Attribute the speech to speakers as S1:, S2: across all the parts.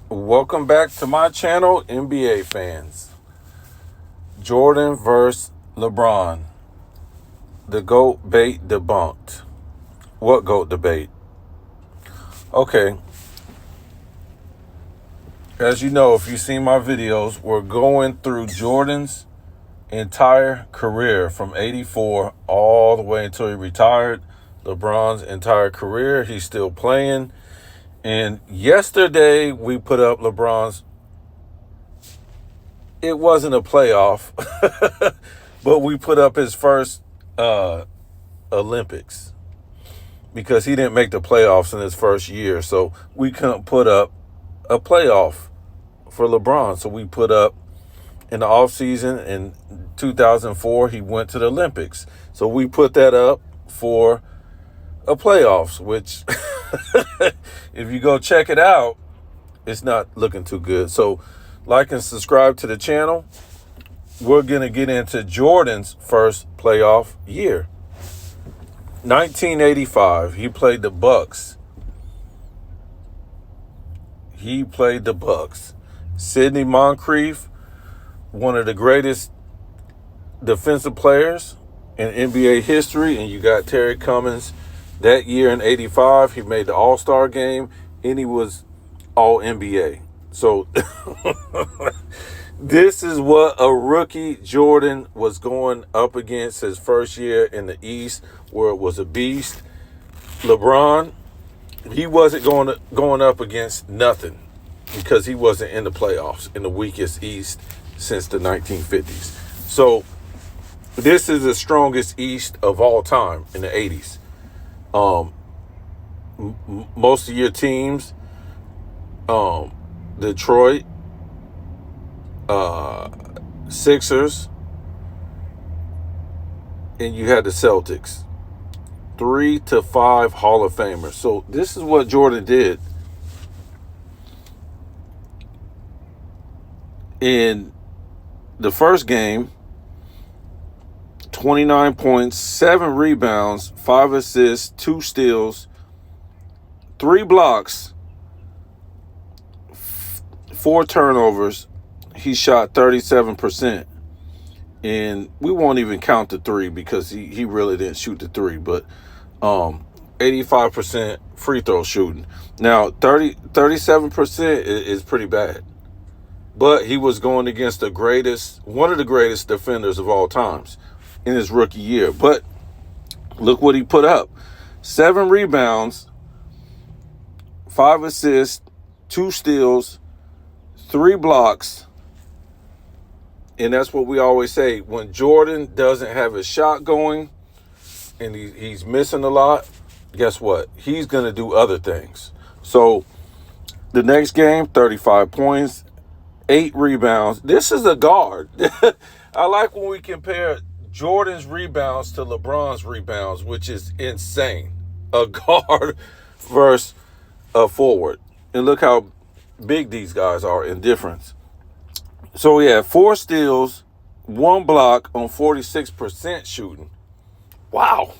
S1: Welcome back to my channel, NBA fans. Jordan versus LeBron. The GOAT bait debunked. What GOAT debate? Okay. As you know, if you've seen my videos, we're going through Jordan's entire career from 84 all the way until he retired. LeBron's entire career, he's still playing. And yesterday we put up LeBron's, it wasn't a playoff, but we put up his first Olympics because he didn't make the playoffs in his first year. So we couldn't put up a playoff for LeBron. So we put up in the offseason in 2004, he went to the Olympics. So we put that up for a playoffs, which if you go check it out, it's not looking too good. So like and subscribe to the channel. We're going to get into Jordan's first playoff year. 1985, he played the Bucks. Sidney Moncrief, one of the greatest defensive players in NBA history, and you got Terry Cummings. That year in 85, he made the All-Star game, and he was All-NBA. So this is what a rookie Jordan was going up against his first year in the East, where it was a beast. LeBron, he wasn't going up against nothing because he wasn't in the playoffs in the weakest East since the 1950s. So this is the strongest East of all time in the 80s. Most of your teams, Detroit, Sixers, and you had the Celtics. 3 to 5 Hall of Famers. So this is what Jordan did. In the first game, 29 points, 7 rebounds, 5 assists, 2 steals, 3 blocks, 4 turnovers. He shot 37%. And we won't even count the 3 because he really didn't shoot the 3. But 85% free throw shooting. Now, 37% is pretty bad. But he was going against one of the greatest defenders of all times in his rookie year. But look what he put up. 7 rebounds, 5 assists, 2 steals, 3 blocks. And that's what we always say. When Jordan doesn't have his shot going and he's missing a lot, guess what? He's going to do other things. So the next game, 35 points, 8 rebounds. This is a guard. I like when we compare Jordan's rebounds to LeBron's rebounds, which is insane. A guard versus a forward. And look how big these guys are in difference. So he had 4 steals, 1 block on 46% shooting. Wow.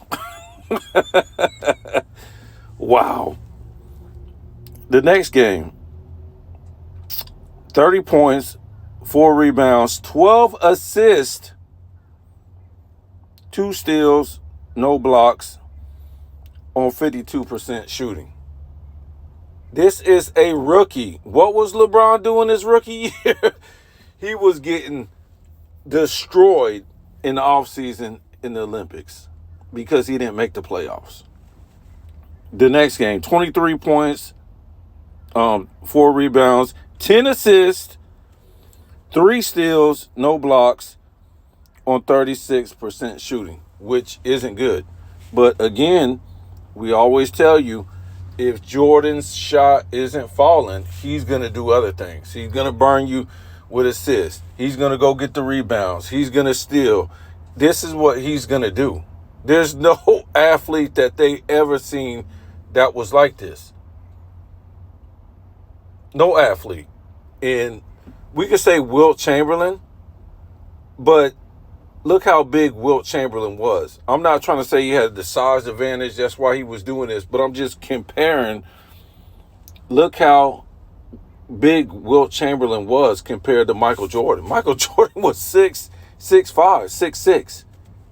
S1: Wow. The next game, 30 points, 4 rebounds, 12 assists, 2 steals, no blocks on 52% shooting. This is a rookie. What was LeBron doing his rookie year? He was getting destroyed in the offseason in the Olympics because he didn't make the playoffs. The next game, 23 points, 4 rebounds, 10 assists, 3 steals, no blocks on 36% shooting, which isn't good. But again, we always tell you, if Jordan's shot isn't falling, he's going to do other things. He's going to burn you with assists. He's going to go get the rebounds. He's going to steal. This is what he's going to do. There's no athlete that they ever seen that was like this. No athlete. And we could say Wilt Chamberlain, but look how big Wilt Chamberlain was. I'm not trying to say he had the size advantage. That's why he was doing this. But I'm just comparing. Look how big Wilt Chamberlain was compared to Michael Jordan. Michael Jordan was 6'5", 6'6",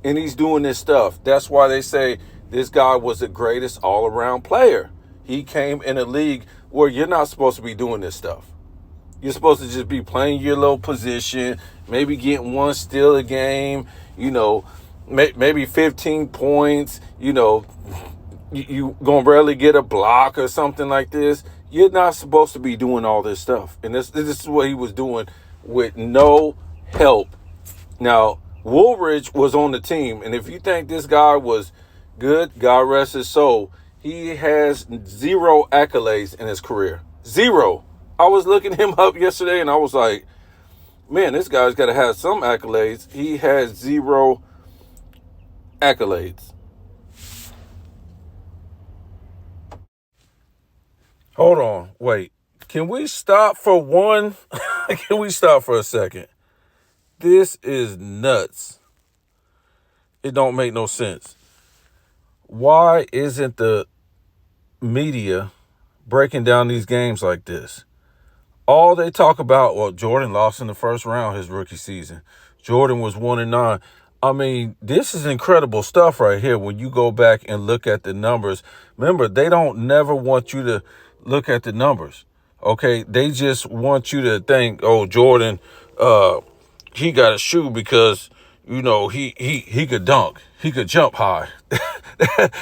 S1: and he's doing this stuff. That's why they say this guy was the greatest all-around player. He came in a league where you're not supposed to be doing this stuff. You're supposed to just be playing your little position, maybe getting one steal a game, maybe 15 points, you gonna barely get a block or something like this. You're not supposed to be doing all this stuff. And this is what he was doing with no help. Now, Woolridge was on the team, and if you think this guy was good, God rest his soul, he has 0 accolades in his career. 0. I was looking him up yesterday, and I was like, man, this guy's got to have some accolades. He has 0 accolades. Hold on. Wait. Can we stop for one? Can we stop for a second? This is nuts. It don't make no sense. Why isn't the media breaking down these games like this? All they talk about, well, Jordan lost in the first round his rookie season. Jordan was 1-9. I mean, this is incredible stuff right here when you go back and look at the numbers. Remember, they don't never want you to look at the numbers, okay? They just want you to think, oh, Jordan, he got a shoe because, he could dunk. He could jump high.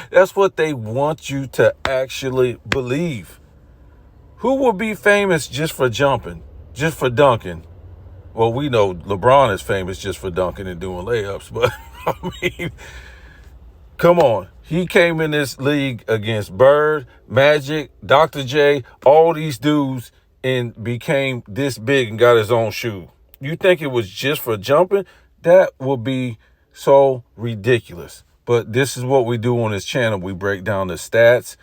S1: That's what they want you to actually believe. Who will be famous just for jumping, just for dunking? Well, we know LeBron is famous just for dunking and doing layups, but I mean, come on. He came in this league against Bird, Magic, Dr. J, all these dudes, and became this big and got his own shoe. You think it was just for jumping? That would be so ridiculous. But this is what we do on this channel. We break down the stats,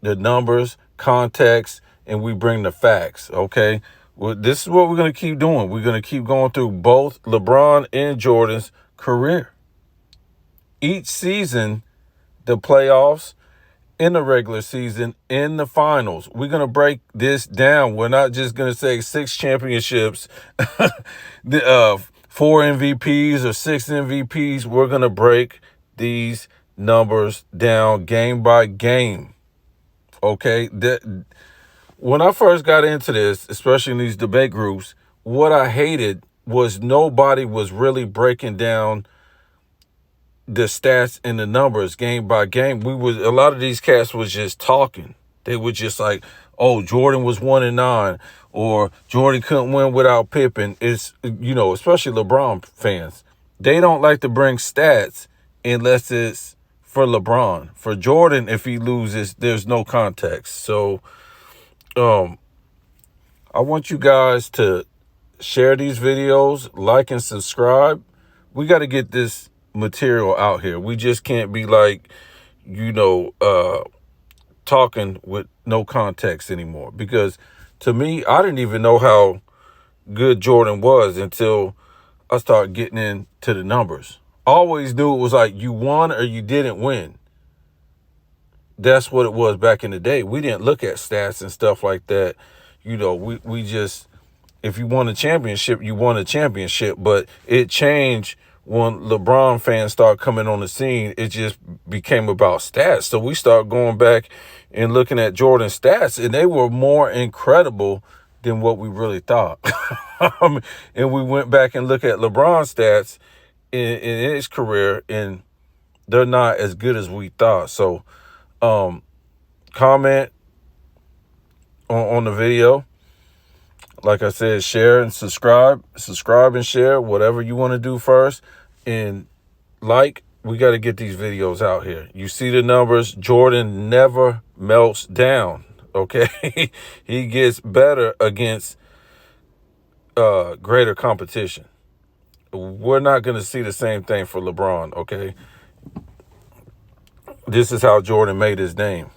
S1: the numbers, context, and we bring the facts, okay? Well, this is what we're going to keep doing. We're going to keep going through both LeBron and Jordan's career. Each season, the playoffs, in the regular season, in the finals, we're going to break this down. We're not just going to say 6 championships, 4 MVPs or 6 MVPs. We're going to break these numbers down game by game, okay? When I first got into this, especially in these debate groups, what I hated was nobody was really breaking down the stats and the numbers game by game. A lot of these cats was just talking. They were just like, oh, Jordan was 1-9, or Jordan couldn't win without Pippen. It's, especially LeBron fans. They don't like to bring stats unless it's for LeBron. For Jordan, if he loses, there's no context. So, I want you guys to share these videos, like and subscribe. We got to get this material out here. We just can't be like, talking with no context anymore. Because to me, I didn't even know how good Jordan was until I started getting into the numbers. I always knew it was like you won or you didn't win. That's what it was back in the day. We didn't look at stats and stuff like that. We just, if you won a championship, you won a championship. But it changed when LeBron fans started coming on the scene. It just became about stats. So we started going back and looking at Jordan's stats, and they were more incredible than what we really thought. And we went back and looked at LeBron's stats in his career, and they're not as good as we thought. So, comment on the video. Like I said, share and subscribe and share, whatever you want to do first. And we got to get these videos out here. You see the numbers. Jordan never melts down. Okay. He gets better against greater competition. We're not going to see the same thing for LeBron. Okay. This is how Jordan made his name.